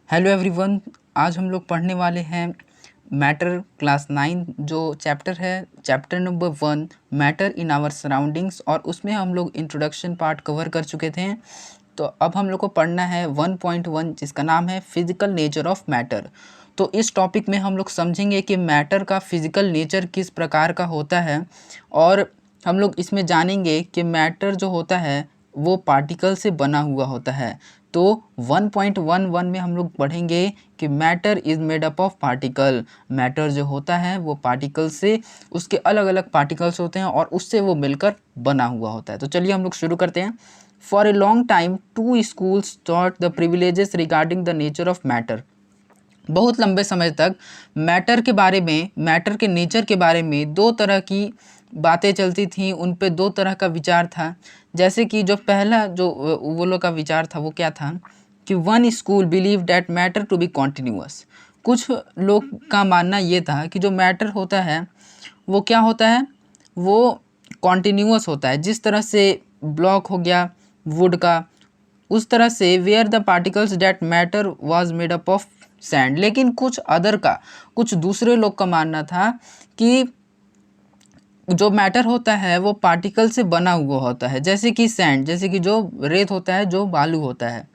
Hello everyone. आज हम लोग पढ़ने वाले हैं मैटर क्लास 9 जो चैप्टर है chapter number 1 matter in our surroundings, और उसमें हम लोग इंट्रोडक्शन पार्ट कवर कर चुके थे। तो अब हम लोग को पढ़ना है 1.1 जिसका नाम है फिजिकल नेचर ऑफ मैटर। तो इस टॉपिक में हम लोग समझेंगे कि मैटर का फिजिकल नेचर किस प्रकार का होता है, और हम लोग इसमें जानेंगे कि मैटर जो होता है वो पार्टिकल से बना हुआ होता है। तो 1.11 में हम लोग पढ़ेंगे कि matter is made up of particle. Matter जो होता है वो पार्टिकल से, उसके अलग अलग पार्टिकल्स होते हैं और उससे वो मिलकर बना हुआ होता है। तो चलिए हम लोग शुरू करते हैं। For a long time two schools taught the privileges regarding the nature of matter. बहुत लंबे समय तक मैटर के बारे में, मैटर के नेचर के बारे में दो तरह की बातें चलती थीं, उन पे दो तरह का विचार था। जैसे कि जो पहला जो वो लोग का विचार था वो क्या था कि one school believe that matter to be continuous. कुछ लोग का मानना ये था कि जो मैटर होता है वो क्या होता है, वो कॉन्टिन्यूअस होता है। जिस तरह से ब्लॉक हो गया वुड का, उस तरह से where the particles that matter was made up of sand. लेकिन कुछ दूसरे लोग का मानना था कि जो मैटर होता है वो पार्टिकल से बना हुआ होता है, जैसे कि सैंड, जैसे कि जो रेत होता है, जो बालू होता है।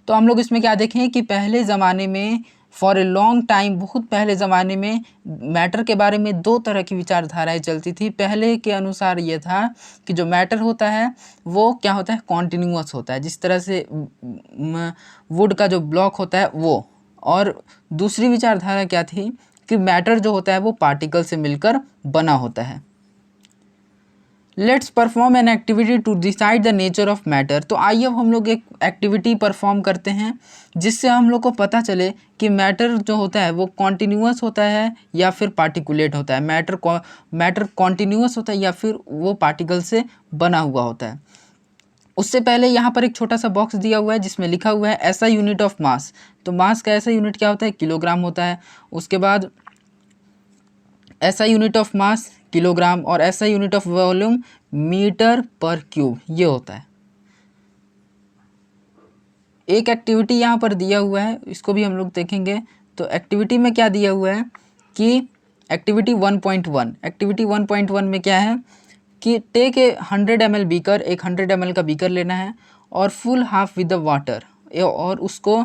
तो हम लोग इसमें क्या देखें कि पहले ज़माने में, फॉर ए लॉन्ग टाइम, बहुत पहले ज़माने में मैटर के बारे में दो तरह की विचारधाराएं चलती थी। पहले के अनुसार ये था कि जो मैटर होता है वो क्या होता है, कॉन्टिन्यूअस होता है, जिस तरह से वुड का जो ब्लॉक होता है वो। और दूसरी विचारधारा क्या थी कि मैटर जो होता है वो पार्टिकल से मिलकर बना होता है। Let's perform an activity to decide the nature of matter. तो आइए अब हम लोग एक एक्टिविटी परफॉर्म करते हैं जिससे हम लोग को पता चले कि मैटर जो होता है वो कॉन्टिन्यूअस होता है या फिर पार्टिकुलेट होता है। मैटर कॉन्टिन्यूअस होता है या फिर वो पार्टिकल से बना हुआ होता है। उससे पहले यहाँ पर एक छोटा सा बॉक्स दिया हुआ है जिसमें लिखा हुआ है ऐसा यूनिट ऑफ मास। तो मास का ऐसा यूनिट क्या होता है, किलोग्राम होता है। उसके बाद ऐसा यूनिट ऑफ मास किलोग्राम, और ऐसा यूनिट ऑफ वॉल्यूम मीटर पर क्यूब, ये होता है। एक एक्टिविटी यहाँ पर दिया हुआ है, इसको भी हम लोग देखेंगे। तो एक्टिविटी में क्या दिया हुआ है कि एक्टिविटी 1.1, एक्टिविटी 1.1 में क्या है कि टेक ए 100 ml बीकर, एक 100 ml का बीकर लेना है और full half with the water, और उसको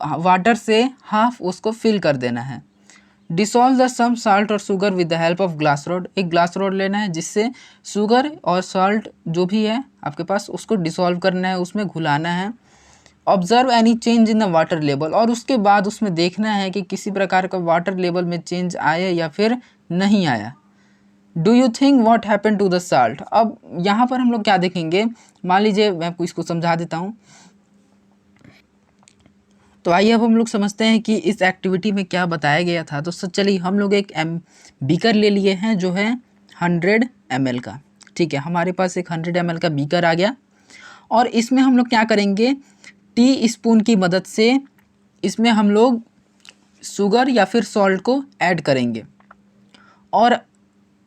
वाटर से हाफ उसको फिल कर देना है। डिसॉल्व द सम साल्ट और sugar with the help of glass rod, एक ग्लास रॉड लेना है जिससे शुगर और सॉल्ट जो भी है आपके पास उसको डिसॉल्व करना है, उसमें घुलाना है। Observe any change in the water level, और उसके बाद उसमें देखना है कि किसी प्रकार का वाटर लेवल में चेंज आया या फिर नहीं आया। Do you think what happen to the salt. अब यहाँ पर हम लोग क्या देखेंगे, मान लीजिए मैं आपको इसको समझा देता हूँ। तो आइए अब हम लोग समझते हैं कि इस एक्टिविटी में क्या बताया गया था। तो चलिए हम लोग एक बीकर ले लिए हैं जो है 100 ml का। ठीक है, हमारे पास एक 100 ml का बीकर आ गया, और इसमें हम लोग क्या करेंगे, टी स्पून की मदद से इसमें हम लोग शुगर या फिर सॉल्ट को ऐड करेंगे। और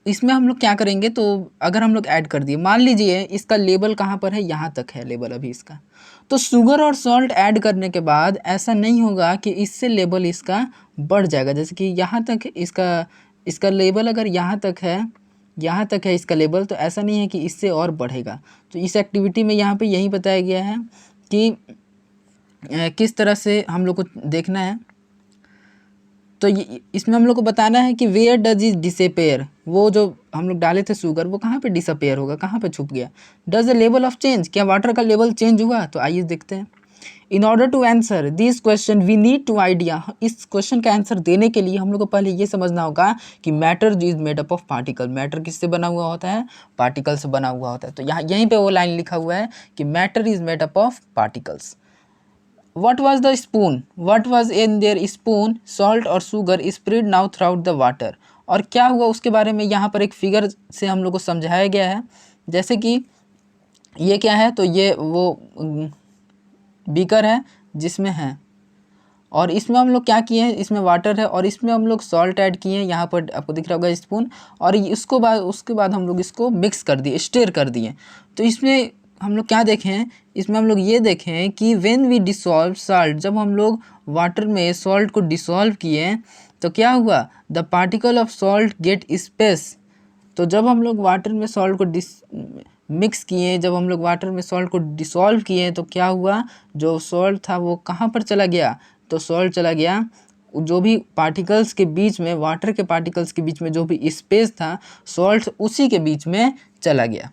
इसमें हम लोग क्या करेंगे, तो अगर हम लोग ऐड कर दिए, मान लीजिए इसका लेवल कहाँ पर है, यहाँ तक है लेवल अभी इसका। तो शुगर और सॉल्ट ऐड करने के बाद ऐसा नहीं होगा कि इससे लेवल इसका बढ़ जाएगा। जैसे कि यहाँ तक इसका लेवल अगर यहाँ तक है इसका लेवल, तो ऐसा नहीं है कि इससे और बढ़ेगा। तो इस एक्टिविटी में यहाँ पे यही बताया गया है कि किस तरह से हम लोग को देखना है। तो इसमें हम लोग को बताना है कि वेयर डज इज डिसअपेयर, वो जो हम लोग डाले थे शुगर वो कहाँ पे डिसअपेयर होगा, कहाँ पे छुप गया। Does the level of change, क्या वाटर का लेवल चेंज हुआ। तो आइए देखते हैं। In order to answer this question we need to idea, इस क्वेश्चन का आंसर देने के लिए हम लोग को पहले ये समझना होगा कि matter is made up of particle. Matter किससे बना हुआ होता है, पार्टिकल से बना हुआ होता है। तो यहाँ यहीं पे वो लाइन लिखा हुआ है कि matter is made up of particles. What was the spoon? What was in their spoon? Salt और sugar spread now throughout the water. और क्या हुआ उसके बारे में यहाँ पर एक फिगर से हम लोग को समझाया गया है। जैसे कि ये क्या है, तो ये वो बीकर है जिसमें है, और इसमें हम लोग क्या किए हैं, इसमें वाटर है और इसमें हम लोग सॉल्ट ऐड किए हैं। यहाँ पर आपको दिख रहा होगा स्पून, और उसके बाद हम लोग इसको मिक्स कर दिए, स्टेर कर दिए। तो इसमें हम लोग क्या देखें हैं, इसमें हम लोग ये देखें कि व्हेन वी डिसॉल्व सॉल्ट, जब हम लोग वाटर में सॉल्ट को डिसॉल्व किए तो क्या हुआ, the particle of salt get space. तो जब हम लोग वाटर में सॉल्ट को मिक्स किए, जब हम लोग वाटर में सॉल्ट को डिसॉल्व किए तो क्या हुआ, जो सॉल्ट था वो कहाँ पर चला गया, तो सॉल्ट चला गया जो भी पार्टिकल्स के बीच में, वाटर के पार्टिकल्स के बीच में जो भी स्पेस था, सॉल्ट उसी के बीच में चला गया।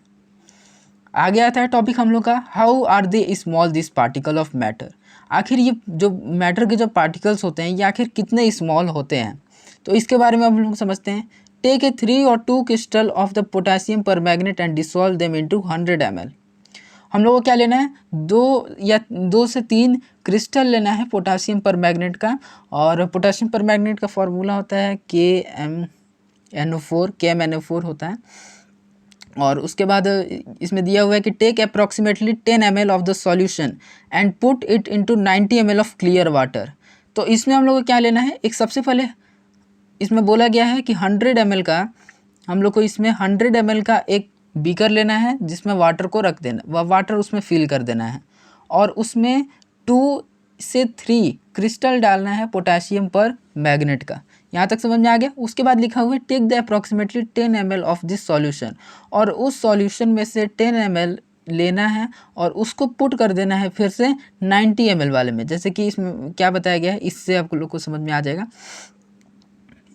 आगे आता है टॉपिक हम लोग का, how are they small this particle of matter. आखिर ये जो मैटर के जो पार्टिकल्स होते हैं ये आखिर कितने स्मॉल होते हैं, तो इसके बारे में हम लोग समझते हैं। Take a 3 or 2 crystal of the potassium permanganate and dissolve them into 100 ml। हम लोग को क्या लेना है, 2 से 3 क्रिस्टल लेना है पोटेशियम पर मैग्नेट का, और पोटेशियम पर मैग्नेट का फॉर्मूला होता है KMnO4 होता है। और उसके बाद इसमें दिया हुआ है कि take approximately 10 ml of the solution and put it into 90 ml of clear water. तो इसमें हम लोग को क्या लेना है, एक सबसे पहले इसमें बोला गया है कि 100 ml का, हम लोग को इसमें 100 ml का एक बीकर लेना है जिसमें वाटर को रख देना, वह वाटर उसमें फिल कर देना है, और उसमें 2 से 3 क्रिस्टल डालना है पोटेशियम पर मैग्नेट का। यहाँ तक समझ में आ गया। उसके बाद लिखा हुआ है take the approximately 10 ml of this solution, और उस सॉल्यूशन में से 10 ml लेना है और उसको पुट कर देना है फिर से 90 ml वाले में। जैसे कि इसमें क्या बताया गया है, इससे आप लोग को समझ में आ जाएगा।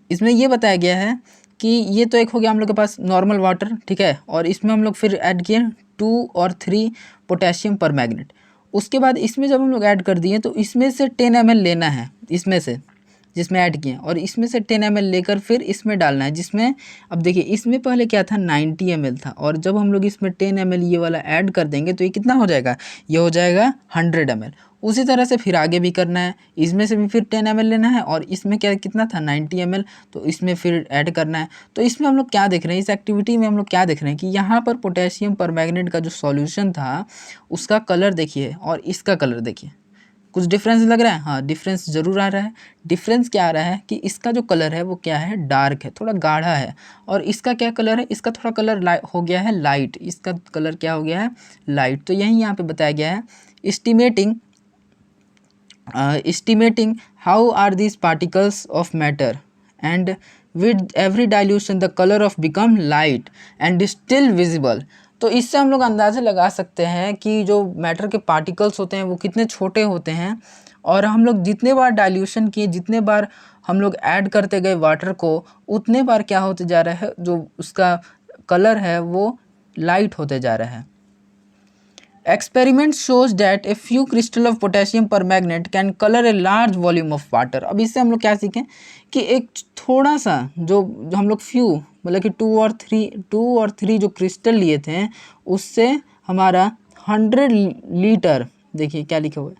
इसमें ये बताया गया है कि ये तो एक हो गया हम लोग के पास नॉर्मल वाटर, ठीक है, और इसमें हम लोग फिर ऐड किए 2 और 3 पोटेशियम पर मैग्नेट। उसके बाद इसमें जब हम लोग ऐड कर दिए तो इसमें से 10 ml लेना है, इसमें से जिसमें ऐड किए, और इसमें से 10 ml लेकर फिर इसमें डालना है, जिसमें अब देखिए इसमें पहले क्या था 90 ml था, और जब हम लोग इसमें 10 ml ये वाला ऐड कर देंगे तो ये कितना हो जाएगा, ये हो जाएगा 100 ml। उसी तरह से फिर आगे भी करना है, इसमें से भी फिर 10 ml लेना है, और इसमें क्या कितना था 90 ml, तो इसमें फिर ऐड करना है। तो इसमें हम लोग क्या देख रहे हैं, इस एक्टिविटी में हम लोग क्या देख रहे हैं कि यहाँ पर पोटेशियम परमैंगनेट का जो सॉल्यूशन था उसका कलर देखिए और इसका कलर देखिए, कुछ डिफरेंस लग रहा है, हाँ डिफरेंस ज़रूर आ रहा है। डिफरेंस क्या आ रहा है कि इसका जो कलर है वो क्या है, डार्क है, थोड़ा गाढ़ा है, और इसका क्या कलर है, इसका थोड़ा कलर हो गया है लाइट, इसका कलर क्या हो गया है, लाइट। तो यही यहाँ पे बताया गया है, estimating how are these particles of matter and with every dilution the color of become light and still visible। तो इससे हम लोग अंदाज़ा लगा सकते हैं कि जो मैटर के पार्टिकल्स होते हैं वो कितने छोटे होते हैं, और हम लोग जितने बार डाइल्यूशन किए, जितने बार हम लोग ऐड करते गए वाटर को, उतने बार क्या होते जा रहा है, जो उसका कलर है वो लाइट होते जा रहा है। Experiment shows that a few crystal of potassium permanganate can color a large volume of water। अब इससे हम लोग क्या सीखें कि एक थोड़ा सा जो हम लोग फ्यू मतलब कि 2 और 3 जो क्रिस्टल लिए थे उससे हमारा 100 लीटर, देखिए क्या लिखा हुआ है,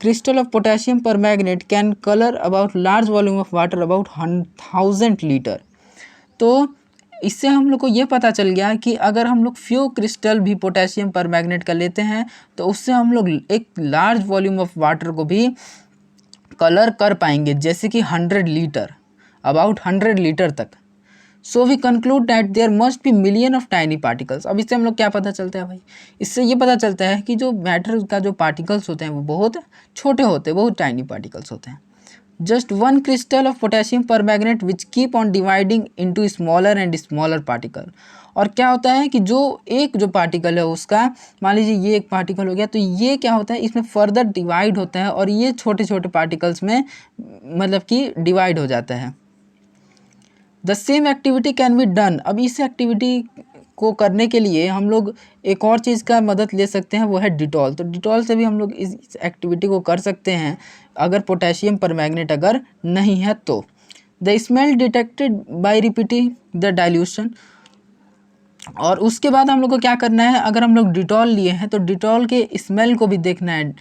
crystal of potassium permanganate can colour about large volume of water about 1000 litre. तो इससे हम लोग को ये पता चल गया कि अगर हम लोग फ्यू क्रिस्टल भी पोटेशियम परमैंगनेट का लेते हैं तो उससे हम लोग एक लार्ज वॉल्यूम ऑफ वाटर को भी कलर कर पाएंगे, जैसे कि 100 लीटर, अबाउट 100 लीटर तक। So we conclude that there must be million of tiny particles. अब इससे हम लोग क्या पता चलता है भाई, इससे ये पता चलता है कि जो मैटर का जो पार्टिकल्स होते हैं वो बहुत छोटे होते हैं, बहुत टाइनी पार्टिकल्स होते हैं। Just one crystal of potassium permanganate which keep on dividing into smaller and smaller particle। और क्या होता है कि जो पार्टिकल है उसका, मान लीजिए ये एक पार्टिकल हो गया, तो ये क्या होता है इसमें फर्दर डिवाइड होता है और ये छोटे छोटे पार्टिकल्स में मतलब कि डिवाइड हो जाता है। The same activity can be done. अब इस एक्टिविटी को करने के लिए हम लोग एक और चीज़ का मदद ले सकते हैं, वो है डिटॉल। तो डिटॉल से भी हम लोग इस एक्टिविटी को कर सकते हैं अगर पोटेशियम परमैंगनेट अगर नहीं है तो। The smell detected by repeating the dilution. और उसके बाद हम लोग को क्या करना है, अगर हम लोग डिटॉल लिए हैं तो डिटॉल के स्मेल को भी देखना है,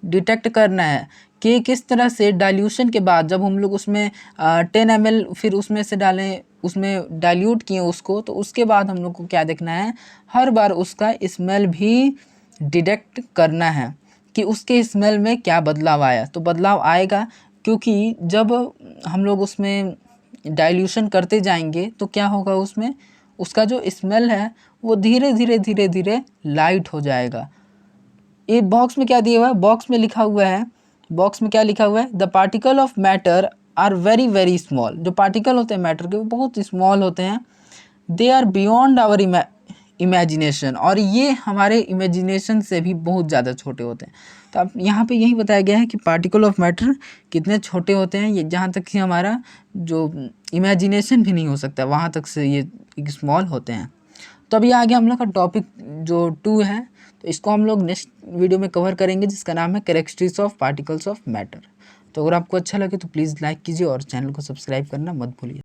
डिटेक्ट करना है कि किस तरह से डाइल्यूशन के बाद जब हम लोग उसमें 10 ml फिर उसमें से डालें, उसमें डाइल्यूट किए उसको, तो उसके बाद हम लोग को क्या देखना है, हर बार उसका स्मेल भी डिटेक्ट करना है कि उसके स्मेल में क्या बदलाव आया। तो बदलाव आएगा क्योंकि जब हम लोग उसमें डाइल्यूशन करते जाएंगे तो क्या होगा, उसमें उसका जो स्मेल है वो धीरे धीरे धीरे धीरे लाइट हो जाएगा। ये बॉक्स में क्या दिया हुआ है, बॉक्स में लिखा हुआ है, बॉक्स में क्या लिखा हुआ है, the particle of matter are very very small. जो पार्टिकल होते हैं मैटर के वो बहुत स्मॉल होते हैं। They are beyond our imagination, और ये हमारे इमेजिनेशन से भी बहुत ज़्यादा छोटे होते हैं। तो अब यहाँ पे यही बताया गया है कि पार्टिकल ऑफ मैटर कितने छोटे होते हैं, ये जहाँ तक कि हमारा जो इमेजिनेशन भी नहीं हो सकता वहाँ तक से ये स्मॉल होते हैं। तो अभी आगे हम लोग का टॉपिक जो 2 है, तो इसको हम लोग नेक्स्ट वीडियो में कवर करेंगे, जिसका नाम है characteristics of particles of matter. तो अगर आपको अच्छा लगे तो प्लीज़ लाइक कीजिए और चैनल को सब्सक्राइब करना मत भूलिए।